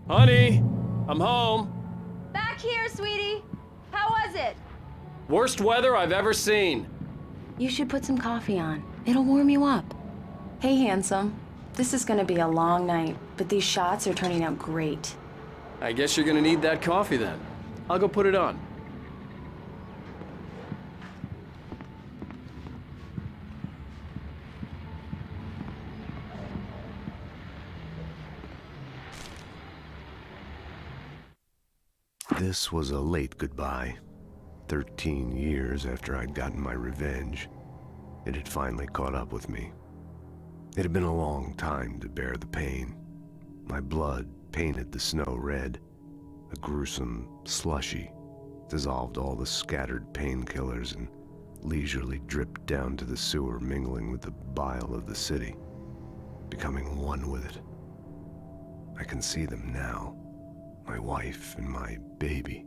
Honey, I'm home. Back here, sweetie. How was it? Worst weather I've ever seen. You should put some coffee on. It'll warm you up. Hey, handsome. This is gonna be a long night, but these shots are turning out great. I guess you're gonna need that coffee then. I'll go put it on. This was a late goodbye. 13 years after I'd gotten my revenge, it had finally caught up with me. It had been a long time to bear the pain. My blood painted the snow red. A gruesome slushy dissolved all the scattered painkillers and leisurely dripped down to the sewer, mingling with the bile of the city, becoming one with it. I can see them now. My wife and my baby.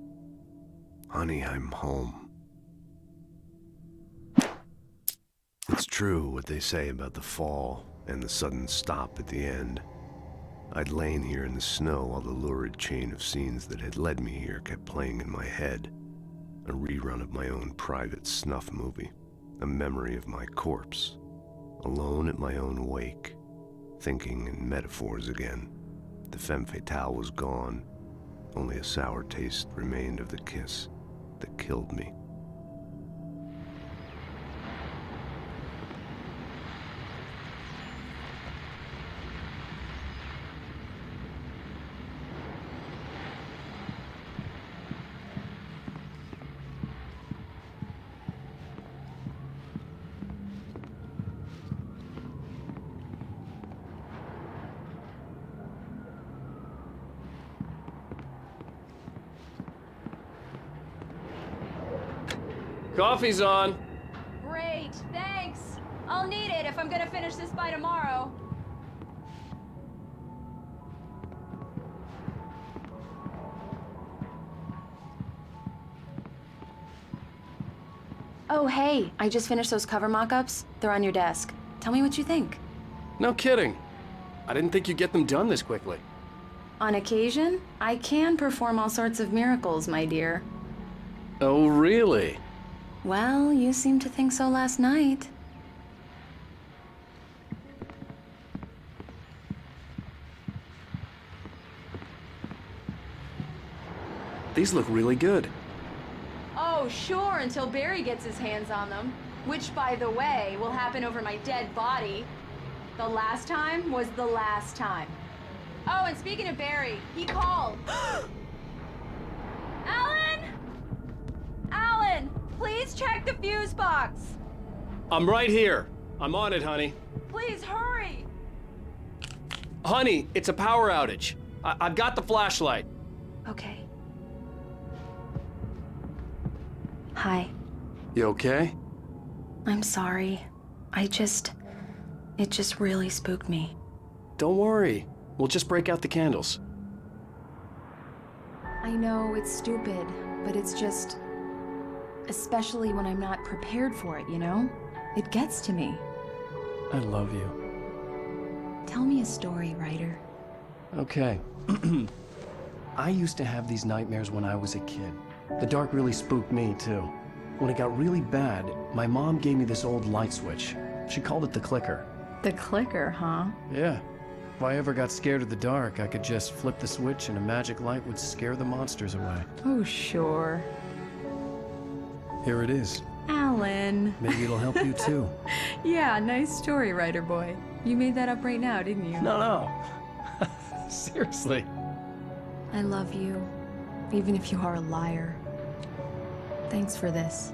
Honey, I'm home. It's true what they say about the fall and the sudden stop at the end. I'd lain here in the snow while the lurid chain of scenes that had led me here kept playing in my head. A rerun of my own private snuff movie. A memory of my corpse. Alone at my own wake. Thinking in metaphors again. The femme fatale was gone. Only a sour taste remained of the kiss that killed me. Coffee's on. Great, thanks. I'll need it if I'm gonna finish this by tomorrow. Oh, hey, I just finished those cover mock-ups. They're on your desk. Tell me what you think. No kidding. I didn't think you'd get them done this quickly. On occasion, I can perform all sorts of miracles, my dear. Oh, really? Well, you seemed to think so last night. These look really good. Oh, sure, until Barry gets his hands on them. Which, by the way, will happen over my dead body. The last time was the last time. Oh, and speaking of Barry, he called. Alan! Alan, please check the fuse box. I'm right here. I'm on it, honey. Please hurry. Honey, it's a power outage. I've got the flashlight. Okay. Hi. You okay? I'm sorry. It just really spooked me. Don't worry. We'll just break out the candles. I know it's stupid, but it's just... Especially when I'm not prepared for it, you know? It gets to me. I love you. Tell me a story, writer. Okay. I used to have these nightmares when I was a kid. The dark really spooked me, too. When it got really bad, my mom gave me this old light switch. She called it the clicker. The clicker, huh? Yeah. If I ever got scared of the dark, I could just flip the switch and a magic light would scare the monsters away. Oh, sure. Here it is. Alan. Maybe it'll help you, too. Yeah, nice story, writer boy. You made that up right now, didn't you? No. Seriously. I love you, even if you are a liar. Thanks for this.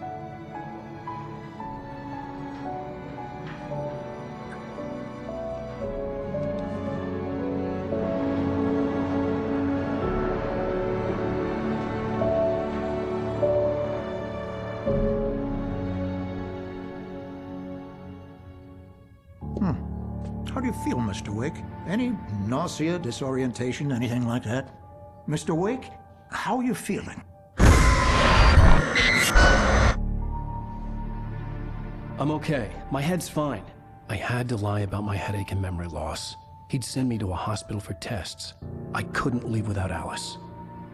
How do you feel, Mr. Wake? Any nausea, disorientation, anything like that? Mr. Wake, how are you feeling? I'm okay. My head's fine. I had to lie about my headache and memory loss. He'd send me to a hospital for tests. I couldn't leave without Alice.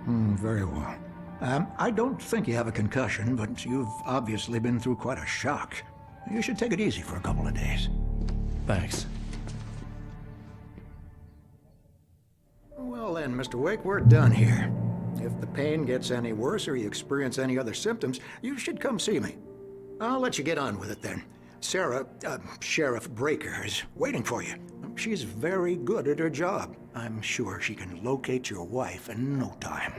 Very well. I don't think you have a concussion, but you've obviously been through quite a shock. You should take it easy for a couple of days. Thanks. Well then, Mr. Wake, we're done here. If the pain gets any worse or you experience any other symptoms, you should come see me. I'll let you get on with it then. Sarah, Sheriff Breaker, is waiting for you. She's very good at her job. I'm sure she can locate your wife in no time.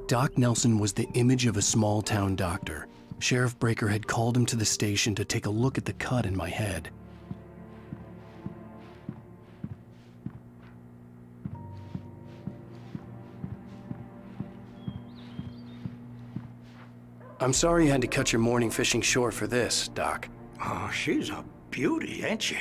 Doc Nelson was the image of a small-town doctor. Sheriff Breaker had called him to the station to take a look at the cut in my head. I'm sorry you had to cut your morning fishing short for this, Doc. Oh, she's a beauty, ain't she?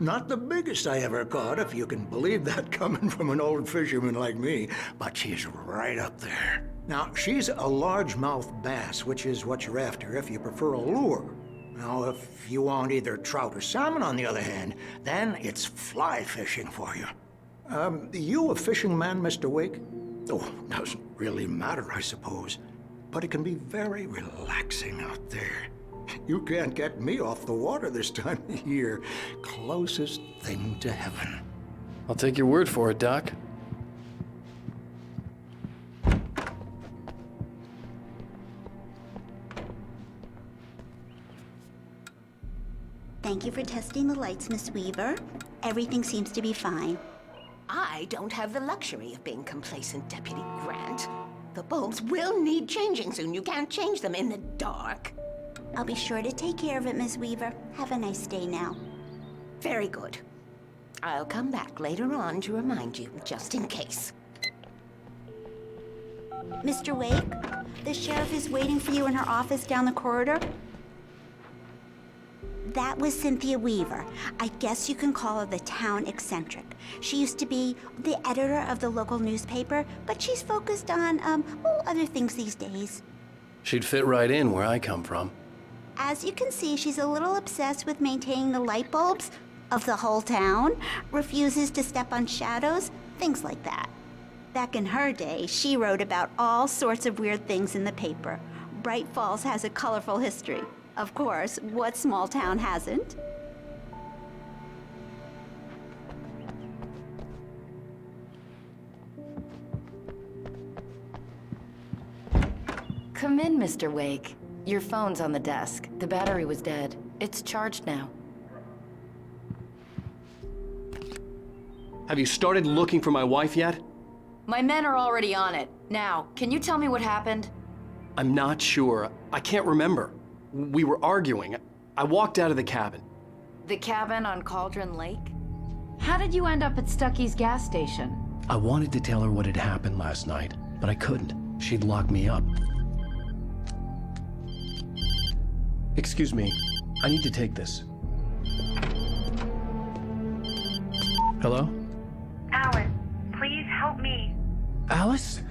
Not the biggest I ever caught, if you can believe that coming from an old fisherman like me, but she's right up there. Now, she's a largemouth bass, which is what you're after if you prefer a lure. Now, if you want either trout or salmon, on the other hand, then it's fly fishing for you. You a fishing man, Mr. Wake? Oh, doesn't really matter, I suppose. But it can be very relaxing out there. You can't get me off the water this time of year. Closest thing to heaven. I'll take your word for it, Doc. Thank you for testing the lights, Miss Weaver. Everything seems to be fine. I don't have the luxury of being complacent, Deputy Grant. The bulbs will need changing soon. You can't change them in the dark. I'll be sure to take care of it, Miss Weaver. Have a nice day now. Very good. I'll come back later on to remind you, just in case. Mr. Wake, the sheriff is waiting for you in her office down the corridor. That was Cynthia Weaver. I guess you can call her the town eccentric. She used to be the editor of the local newspaper, but she's focused on, other things these days. She'd fit right in where I come from. As you can see, she's a little obsessed with maintaining the light bulbs of the whole town, refuses to step on shadows, things like that. Back in her day, she wrote about all sorts of weird things in the paper. Bright Falls has a colorful history. Of course, what small town hasn't? Come in, Mr. Wake. Your phone's on the desk. The battery was dead. It's charged now. Have you started looking for my wife yet? My men are already on it. Now, can you tell me what happened? I'm not sure. I can't remember. We were arguing. I walked out of the cabin. The cabin on Cauldron Lake? How did you end up at Stucky's gas station? I wanted to tell her what had happened last night, but I couldn't. She'd locked me up. Excuse me. I need to take this. Hello? Alice, please help me. Alice?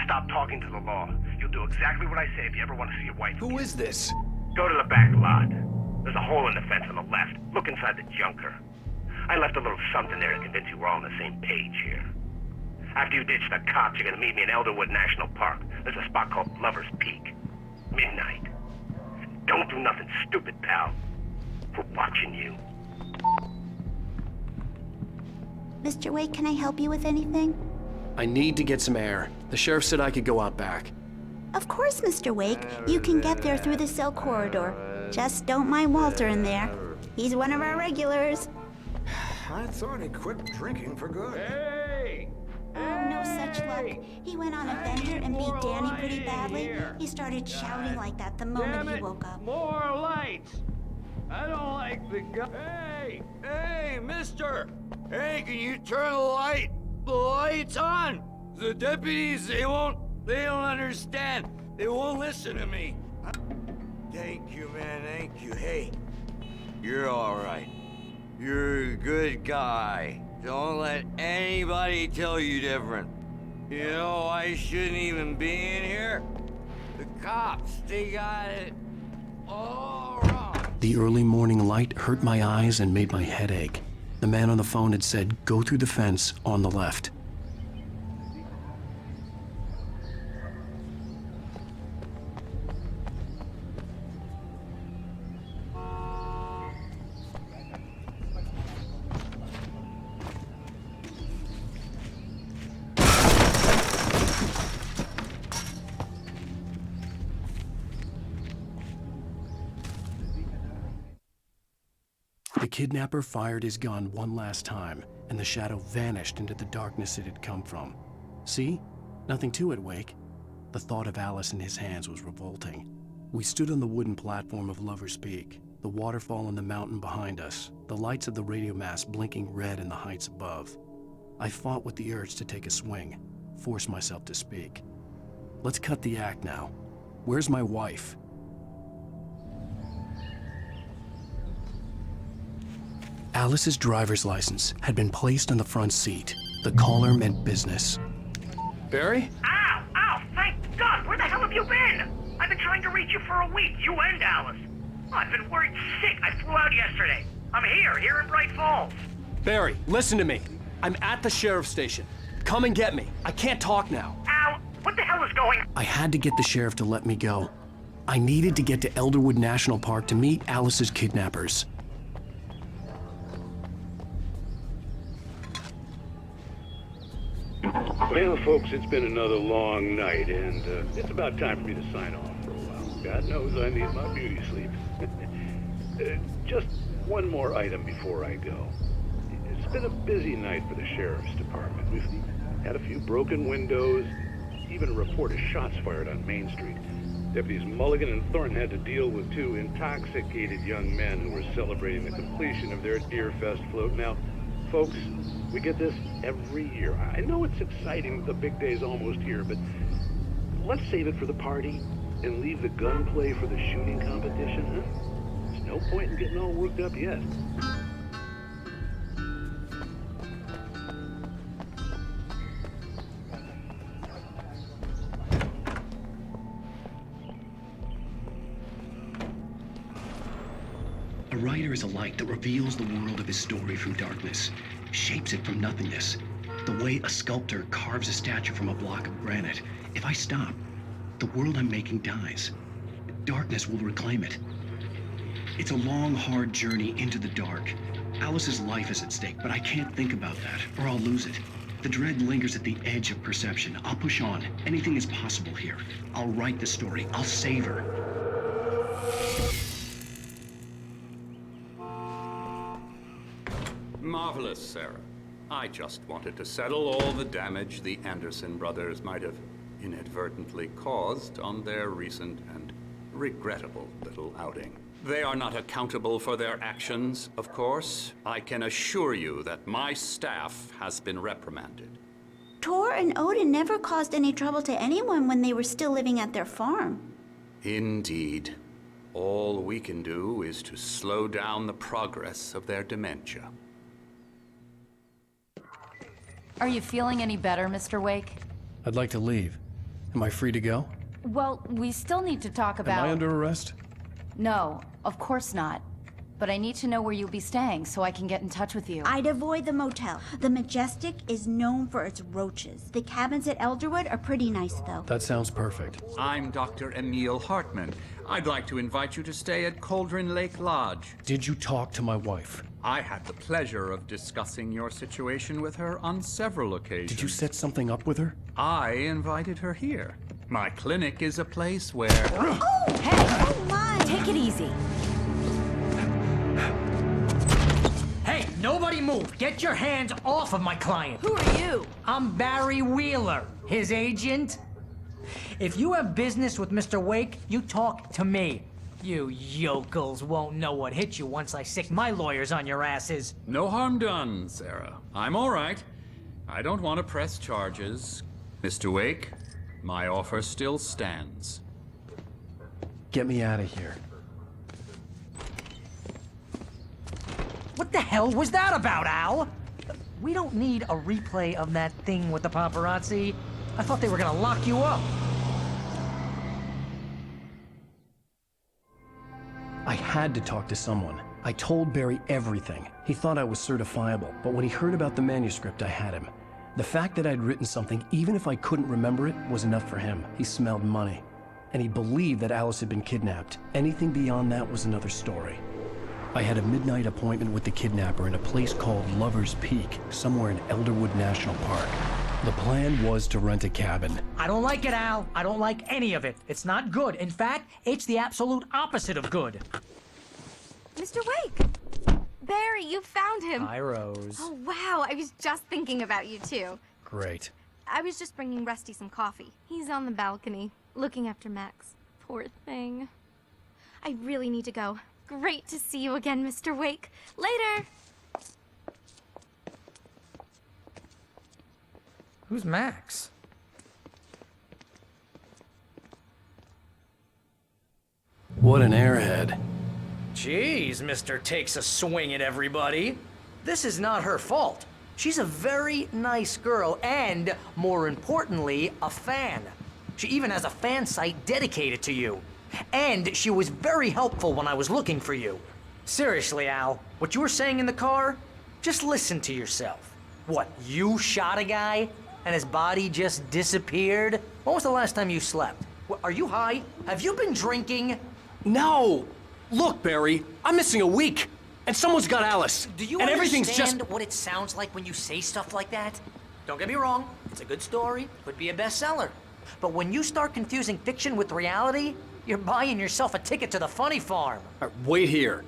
Stop talking to the law. You'll do exactly what I say if you ever want to see your wife. Who is this? Go to the back lot. There's a hole in the fence on the left. Look inside the junker. I left a little something there to convince you we're all on the same page here. After you ditch the cops, you're gonna meet me in Elderwood National Park. There's a spot called Lover's Peak. Midnight. Don't do nothing stupid, pal. We're watching you. Mr. Wake, can I help you with anything? I need to get some air. The sheriff said I could go out back. Of course, Mr. Wake. You can get there through the cell corridor. Just don't mind Walter in there. He's one of our regulars. I thought he quit drinking for good. Oh, no such luck. He went on a bender and beat Danny pretty badly. He started shouting like that the moment he woke up. More lights! I don't like the guy. Hey, mister! Hey, can you turn the lights on? The deputies, they don't understand. They won't listen to me. Thank you, man, thank you. Hey, you're all right. You're a good guy. Don't let anybody tell you different. You know, I shouldn't even be in here. The cops, they got it all wrong. The early morning light hurt my eyes and made my head ache. The man on the phone had said, go through the fence on the left. The kidnapper fired his gun one last time, and the shadow vanished into the darkness it had come from. See? Nothing to it, Wake. The thought of Alice in his hands was revolting. We stood on the wooden platform of Lover's Peak, the waterfall in the mountain behind us, the lights of the radio mast blinking red in the heights above. I fought with the urge to take a swing, force myself to speak. Let's cut the act now. Where's my wife? Alice's driver's license had been placed on the front seat. The caller meant business. Barry? Ow! Ow! Thank God! Where the hell have you been? I've been trying to reach you for a week, you and Alice. Oh, I've been worried sick. I flew out yesterday. I'm here in Bright Falls. Barry, listen to me. I'm at the sheriff's station. Come and get me. I can't talk now. Ow! What the hell is going on? I had to get the sheriff to let me go. I needed to get to Elderwood National Park to meet Alice's kidnappers. Well, folks, it's been another long night, and it's about time for me to sign off for a while. God knows I need my beauty sleep. Just one more item before I go. It's been a busy night for the sheriff's department. We've had a few broken windows, even a report of shots fired on Main Street. Deputies Mulligan and Thornton had to deal with two intoxicated young men who were celebrating the completion of their Deerfest float. Now, folks, we get this every year. I know it's exciting, the big day's almost here, but let's save it for the party and leave the gunplay for the shooting competition, huh? There's no point in getting all worked up yet. A writer is a light that reveals the world of his story from darkness, shapes it from nothingness. The way a sculptor carves a statue from a block of granite. If I stop, the world I'm making dies. Darkness will reclaim it. It's a long, hard journey into the dark. Alice's life is at stake, but I can't think about that, or I'll lose it. The dread lingers at the edge of perception. I'll push on. Anything is possible here. I'll write the story. I'll save her. Marvelous, Sarah. I just wanted to settle all the damage the Anderson brothers might have inadvertently caused on their recent and regrettable little outing. They are not accountable for their actions, of course. I can assure you that my staff has been reprimanded. Tor and Odin never caused any trouble to anyone when they were still living at their farm. Indeed. All we can do is to slow down the progress of their dementia. Are you feeling any better, Mr. Wake? I'd like to leave. Am I free to go? Well, we still need to talk about... Am I under arrest? No, of course not. But I need to know where you'll be staying so I can get in touch with you. I'd avoid the motel. The Majestic is known for its roaches. The cabins at Elderwood are pretty nice, though. That sounds perfect. I'm Dr. Emil Hartman. I'd like to invite you to stay at Cauldron Lake Lodge. Did you talk to my wife? I had the pleasure of discussing your situation with her on several occasions. Did you set something up with her? I invited her here. My clinic is a place where... Oh, hey! Oh, my! Take it easy. Hey, nobody move! Get your hands off of my client! Who are you? I'm Barry Wheeler, his agent. If you have business with Mr. Wake, you talk to me. You yokels won't know what hit you once I sick my lawyers on your asses. No harm done, Sarah. I'm all right. I don't want to press charges. Mr. Wake, my offer still stands. Get me out of here. What the hell was that about, Al? We don't need a replay of that thing with the paparazzi. I thought they were gonna lock you up. I had to talk to someone. I told Barry everything. He thought I was certifiable, but when he heard about the manuscript, I had him. The fact that I'd written something, even if I couldn't remember it, was enough for him. He smelled money. And he believed that Alice had been kidnapped. Anything beyond that was another story. I had a midnight appointment with the kidnapper in a place called Lover's Peak, somewhere in Elderwood National Park. The plan was to rent a cabin. I don't like it, Al. I don't like any of it. It's not good. In fact, it's the absolute opposite of good. Mr. Wake! Barry, you found him. Hi, Rose. Oh, wow. I was just thinking about you, too. Great. I was just bringing Rusty some coffee. He's on the balcony, looking after Max. Poor thing. I really need to go. Great to see you again, Mr. Wake. Later! Who's Max? What an airhead. Jeez, Mr. Takes a swing at everybody. This is not her fault. She's a very nice girl and, more importantly, a fan. She even has a fan site dedicated to you. And she was very helpful when I was looking for you. Seriously, Al, what you were saying in the car? Just listen to yourself. What, you shot a guy and his body just disappeared? When was the last time you slept? What, are you high? Have you been drinking? No! Look, Barry, I'm missing a week, and someone's got Alice. Do you and understand everything's just... what it sounds like when you say stuff like that? Don't get me wrong, it's a good story, could be a bestseller. But when you start confusing fiction with reality, you're buying yourself a ticket to the funny farm. Wait here.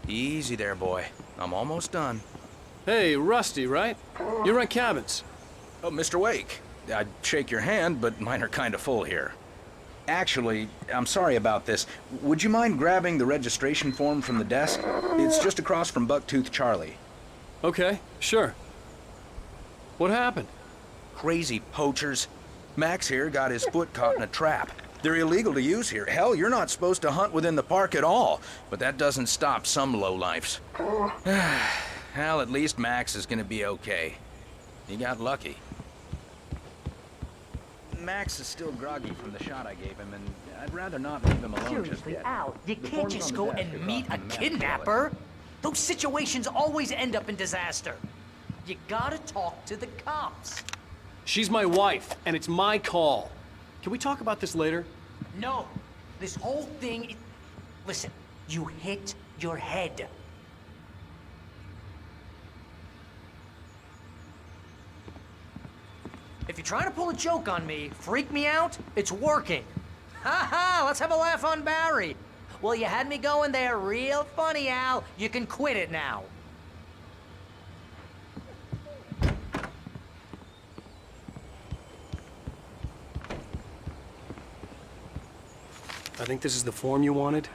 Easy there, boy. I'm almost done. Hey, Rusty, right? You rent cabins. Oh, Mr. Wake. I'd shake your hand, but mine are kind of full here. Actually, I'm sorry about this. Would you mind grabbing the registration form from the desk? It's just across from Bucktooth Charlie. Okay, sure. What happened? Crazy poachers. Max here got his foot caught in a trap. They're illegal to use here. Hell, you're not supposed to hunt within the park at all. But that doesn't stop some lowlifes. Well, at least Max is gonna be okay. He got lucky. Max is still groggy from the shot I gave him, and I'd rather not leave him alone just Seriously, yet. Al, you can't just go and meet a kidnapper. Those situations always end up in disaster. You gotta talk to the cops. She's my wife, and it's my call. Can we talk about this later? No, this whole thing... Listen, you hit your head. If you're trying to pull a joke on me, freak me out, it's working. Ha ha, let's have a laugh on Barry. Well, you had me going there real funny, Al. You can quit it now. I think this is the form you wanted.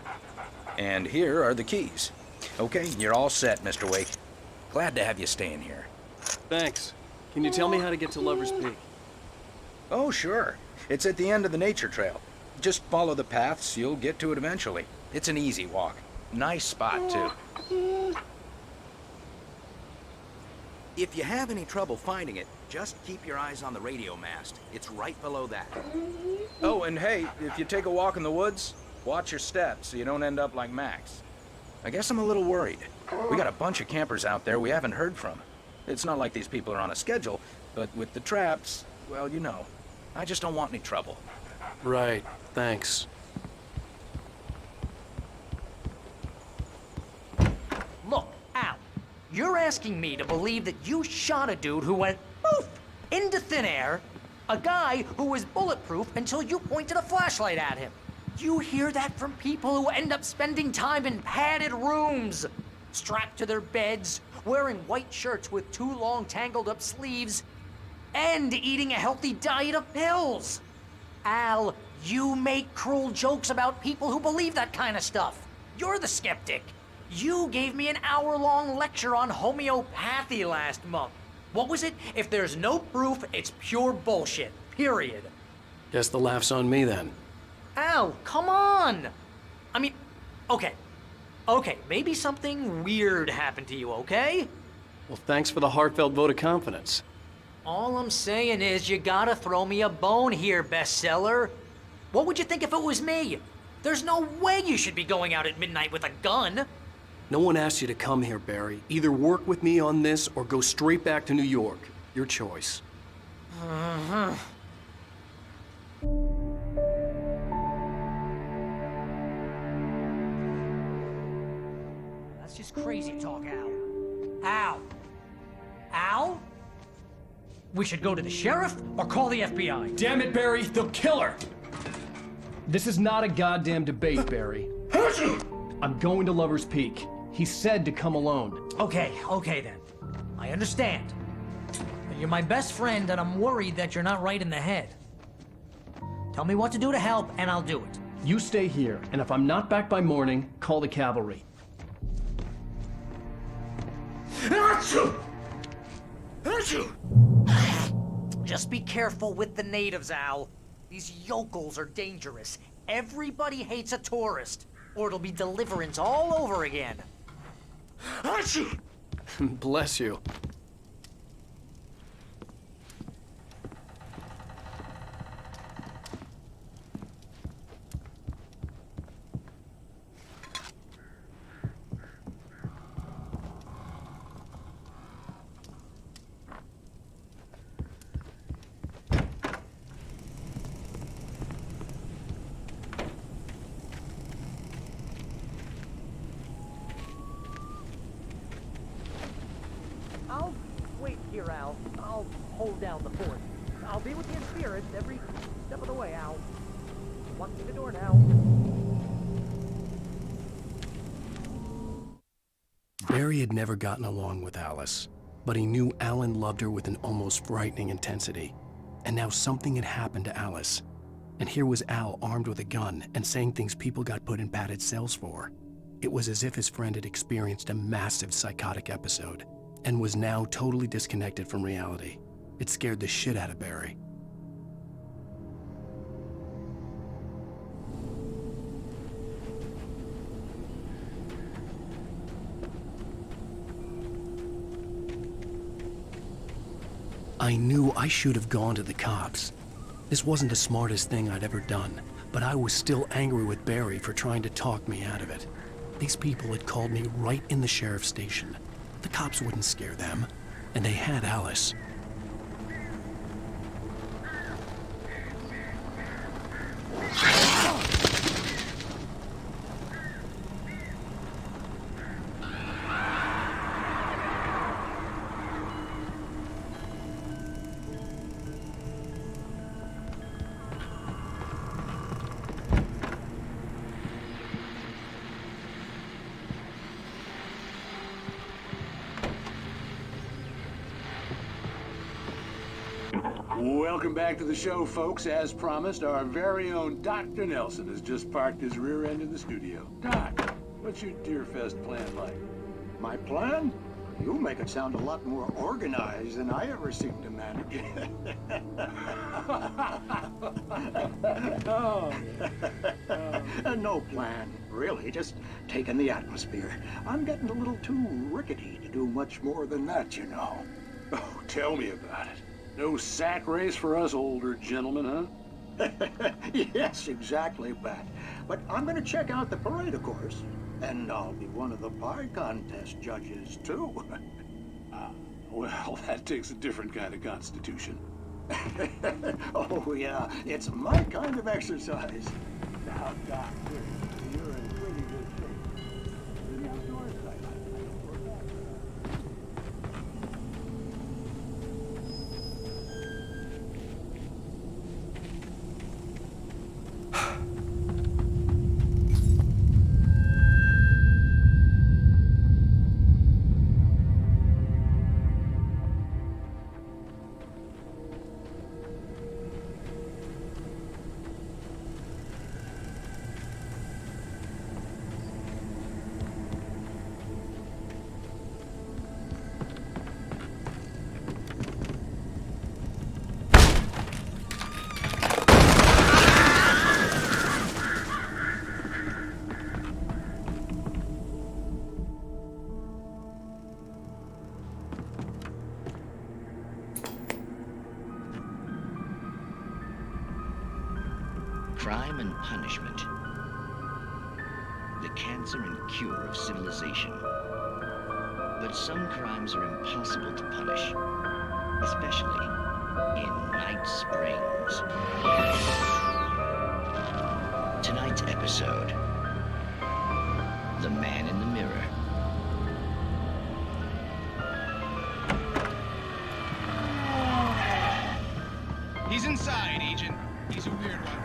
And here are the keys. Okay, you're all set, Mr. Wake. Glad to have you staying here. Thanks. Can you tell me how to get to Lover's Peak? Oh, sure. It's at the end of the nature trail. Just follow the paths, you'll get to it eventually. It's an easy walk. Nice spot, too. If you have any trouble finding it, just keep your eyes on the radio mast. It's right below that. Oh, and hey, if you take a walk in the woods, watch your steps so you don't end up like Max. I guess I'm a little worried. We got a bunch of campers out there we haven't heard from. It's not like these people are on a schedule, but with the traps, well, you know. I just don't want any trouble. Right, thanks. Look, Al, you're asking me to believe that you shot a dude who went poof into thin air, a guy who was bulletproof until you pointed a flashlight at him. You hear that from people who end up spending time in padded rooms, strapped to their beds, wearing white shirts with too long tangled up sleeves, and eating a healthy diet of pills. Al, you make cruel jokes about people who believe that kind of stuff. You're the skeptic. You gave me an hour-long lecture on homeopathy last month. What was it? If there's no proof, it's pure bullshit. Period. Guess the laugh's on me then. Al, come on! I mean, okay. Okay, maybe something weird happened to you, okay? Well, thanks for the heartfelt vote of confidence. All I'm saying is you gotta throw me a bone here, bestseller. What would you think if it was me? There's no way you should be going out at midnight with a gun. No one asked you to come here, Barry. Either work with me on this or go straight back to New York. Your choice. That's just crazy talk, Al. Al? Al? We should go to the sheriff or call the FBI. Damn it, Barry, they'll kill her! This is not a goddamn debate, Barry. I'm going to Lover's Peak. He said to come alone. Okay then. I understand. But you're my best friend and I'm worried that you're not right in the head. Tell me what to do to help and I'll do it. You stay here, and if I'm not back by morning, call the cavalry. Just be careful with the natives, Al. These yokels are dangerous. Everybody hates a tourist, or it'll be Deliverance all over again. Bless you. I'll wait here, Al. I'll hold down the fort. I'll be with you in spirit every step of the way, Al. Walk through the door now. Barry had never gotten along with Alice, but he knew Alan loved her with an almost frightening intensity. And now something had happened to Alice. And here was Al armed with a gun and saying things people got put in padded cells for. It was as if his friend had experienced a massive psychotic episode and was now totally disconnected from reality. It scared the shit out of Barry. I knew I should have gone to the cops. This wasn't the smartest thing I'd ever done, but I was still angry with Barry for trying to talk me out of it. These people had called me right in the sheriff's station. The cops wouldn't scare them, and they had Alice. Welcome back to the show, folks. As promised, our very own Dr. Nelson has just parked his rear end in the studio. Doc, what's your Deerfest plan like? My plan? You make it sound a lot more organized than I ever seem to manage. No plan, really. Just taking the atmosphere. I'm getting a little too rickety to do much more than that, you know. Oh, tell me about it. No sack race for us older gentlemen, huh? Yes, exactly, Pat. But I'm gonna check out the parade, of course. And I'll be one of the pie contest judges, too. Well, that takes a different kind of constitution. Oh, yeah. It's my kind of exercise. Now, Doc, you're in pretty good shape. The outdoor side, Crime and punishment. The cancer and cure of civilization. But some crimes are impossible to punish, especially in Night Springs. Tonight's episode, The Man in the Mirror. He's inside, Agent. He's a weird one.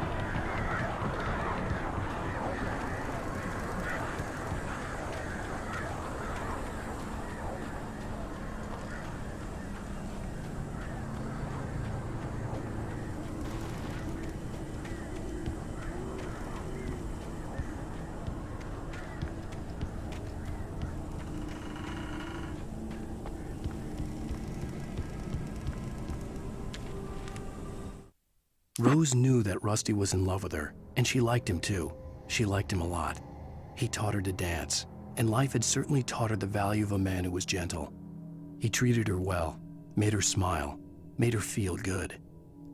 Rose knew that Rusty was in love with her, and she liked him too. She liked him a lot. He taught her to dance, and life had certainly taught her the value of a man who was gentle. He treated her well, made her smile, made her feel good.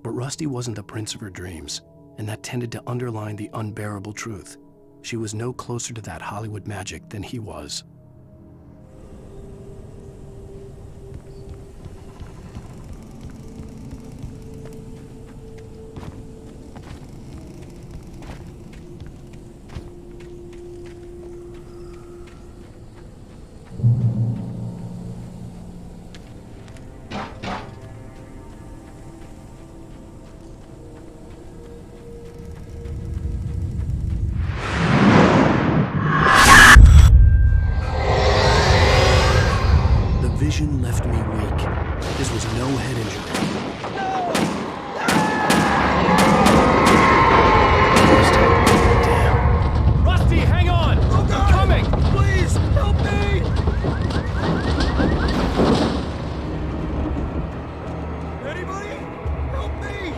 But Rusty wasn't the prince of her dreams, and that tended to underline the unbearable truth. She was no closer to that Hollywood magic than he was. Left me weak. This was no head injury. Damn. Rusty, hang on! Oh God! I'm coming! Please, help me! Anybody? Help me!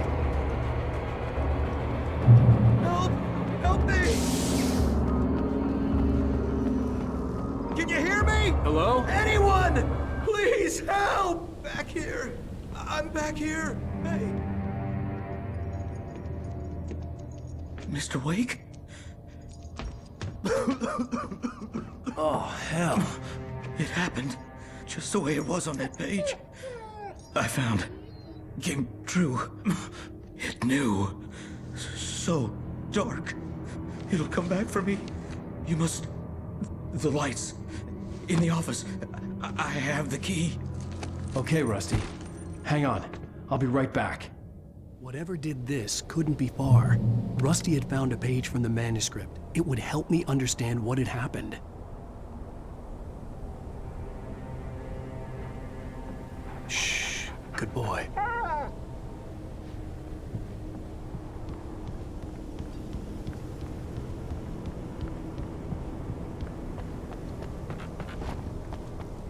Help me! Can you hear me? Hello? Anyone! Please help! Back here! I'm back here! Hey! Mr. Wake? Oh, hell. It happened just the way it was on that page. I found. Came true. It knew. So dark. It'll come back for me. You must... The lights. In the office. I have the key. Okay, Rusty. Hang on. I'll be right back. Whatever did this couldn't be far. Rusty had found a page from the manuscript. It would help me understand what had happened. Shh. Good boy.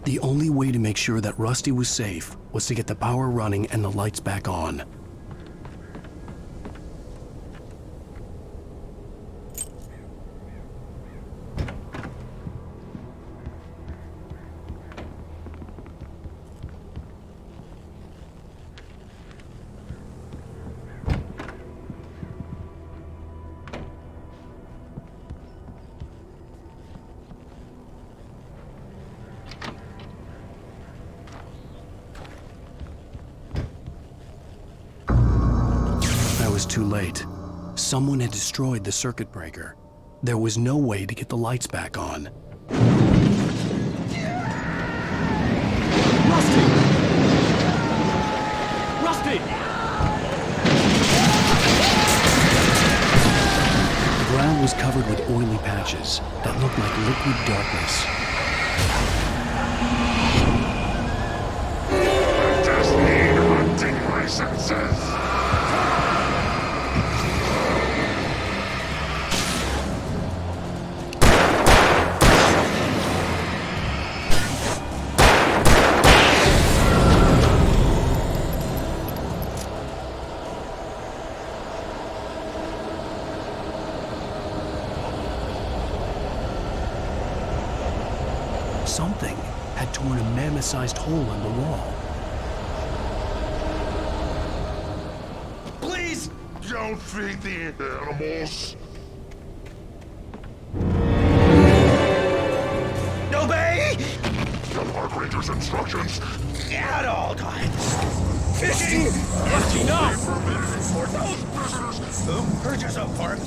The only way to make sure that Rusty was safe was to get the power running and the lights back on. Was too late. Someone had destroyed the circuit breaker. There was no way to get the lights back on. Rusty! Rusty! The ground was covered with oily patches that looked like liquid darkness. I just need hunting licenses. Something had torn a mammoth-sized hole in the wall. Please, don't don't feed the animals. Obey! The Park Ranger's instructions. At all times. Fishing! Yes, enough! For those visitors who purchase a park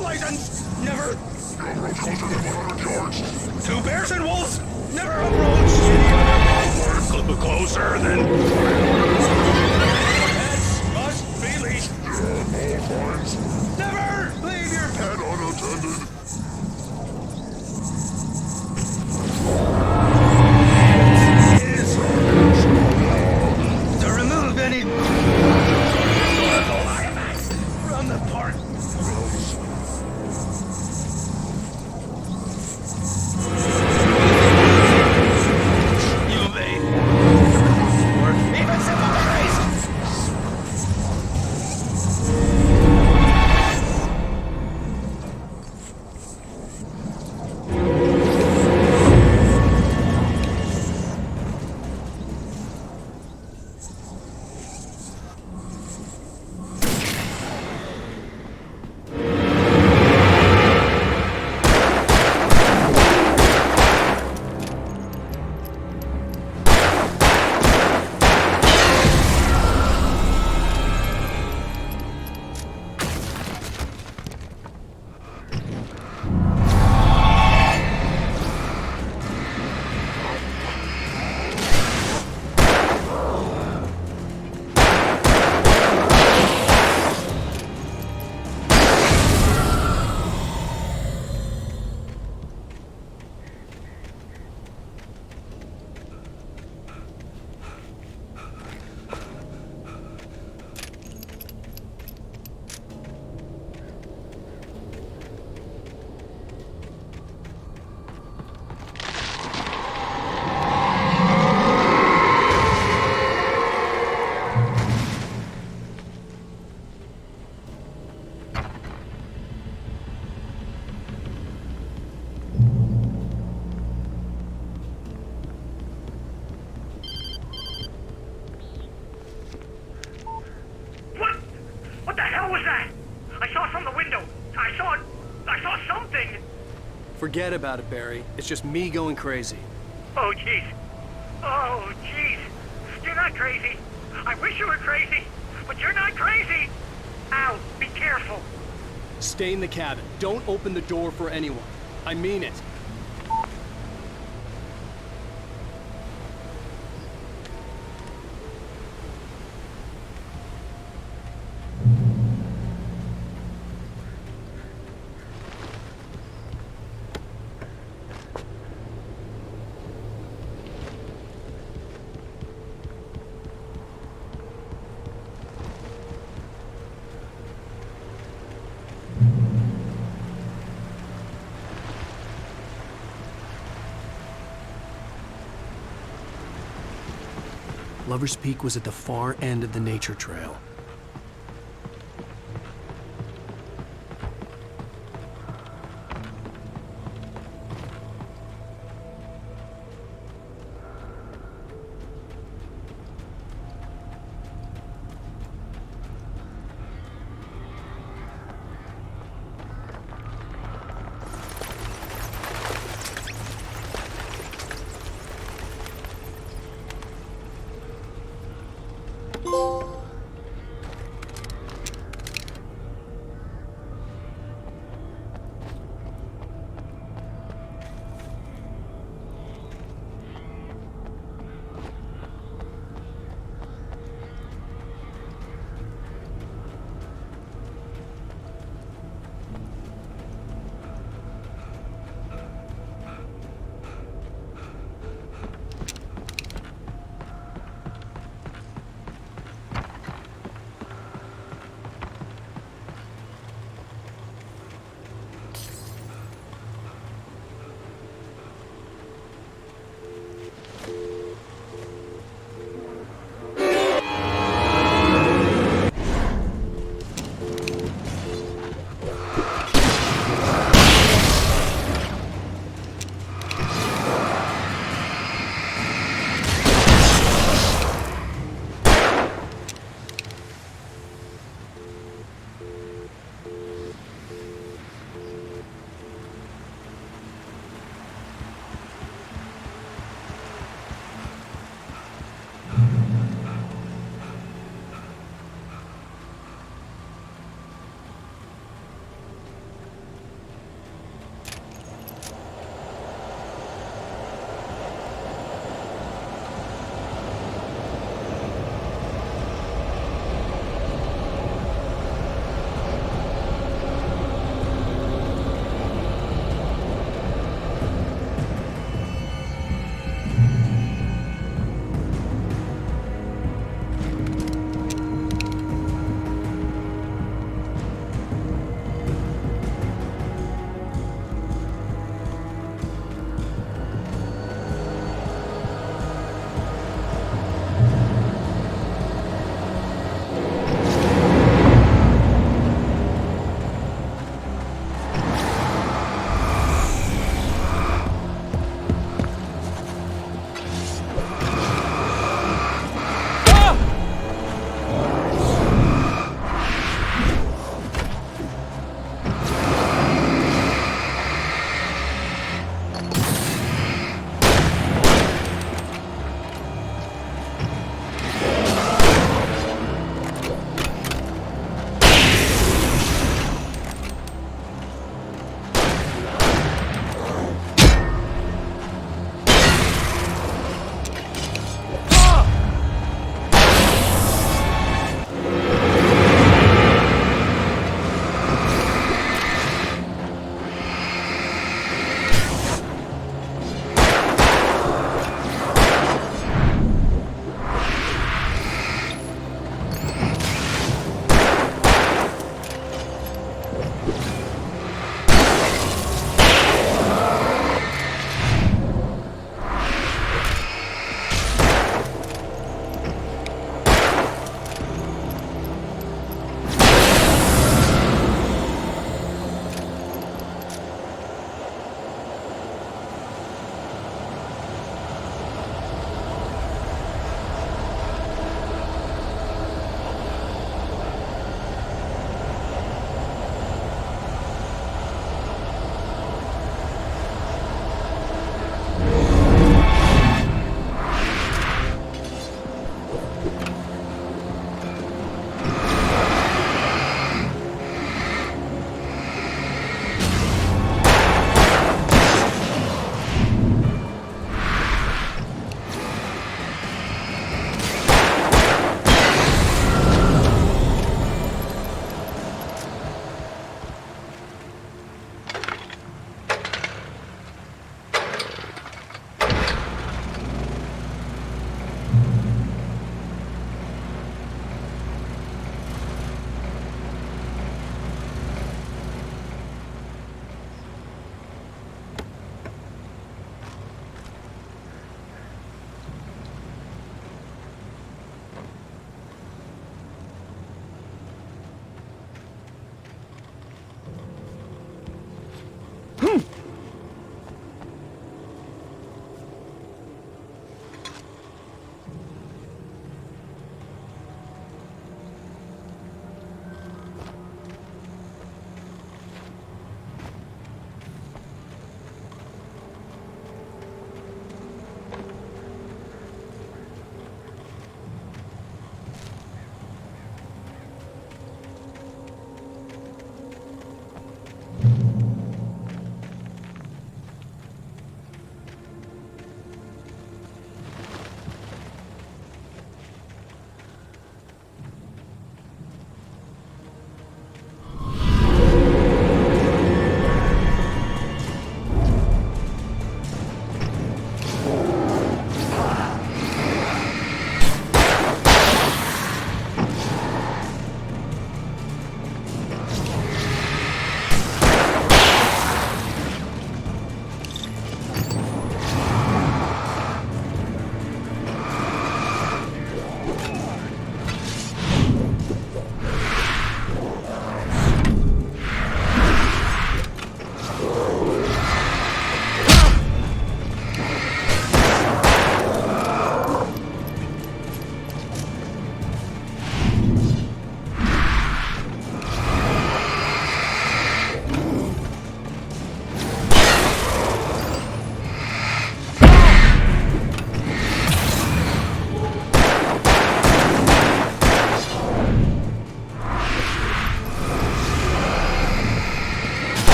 license, never. You approach closer than 100 yards. To bears and wolves, never approach any other wildlife closer than. Pets must be leashed. All times. Never leave your Pet unattended. To remove any from the park. You may, or even simple berries. What the hell was that? I saw from the window. I saw something. Forget about it, Barry. It's just me going crazy. Oh, jeez. Oh, jeez. You're not crazy. I wish you were crazy, but you're not crazy. Ow, be careful. Stay in the cabin. Don't open the door for anyone. I mean it. Lover's Peak was at the far end of the nature trail.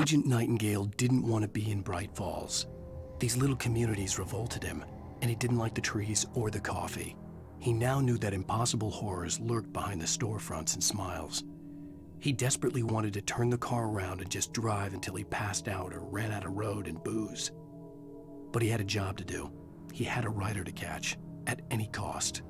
Agent Nightingale didn't want to be in Bright Falls. These little communities revolted him, and he didn't like the trees or the coffee. He now knew that impossible horrors lurked behind the storefronts and smiles. He desperately wanted to turn the car around and just drive until he passed out or ran out of road and booze. But he had a job to do. He had a rider to catch, at any cost.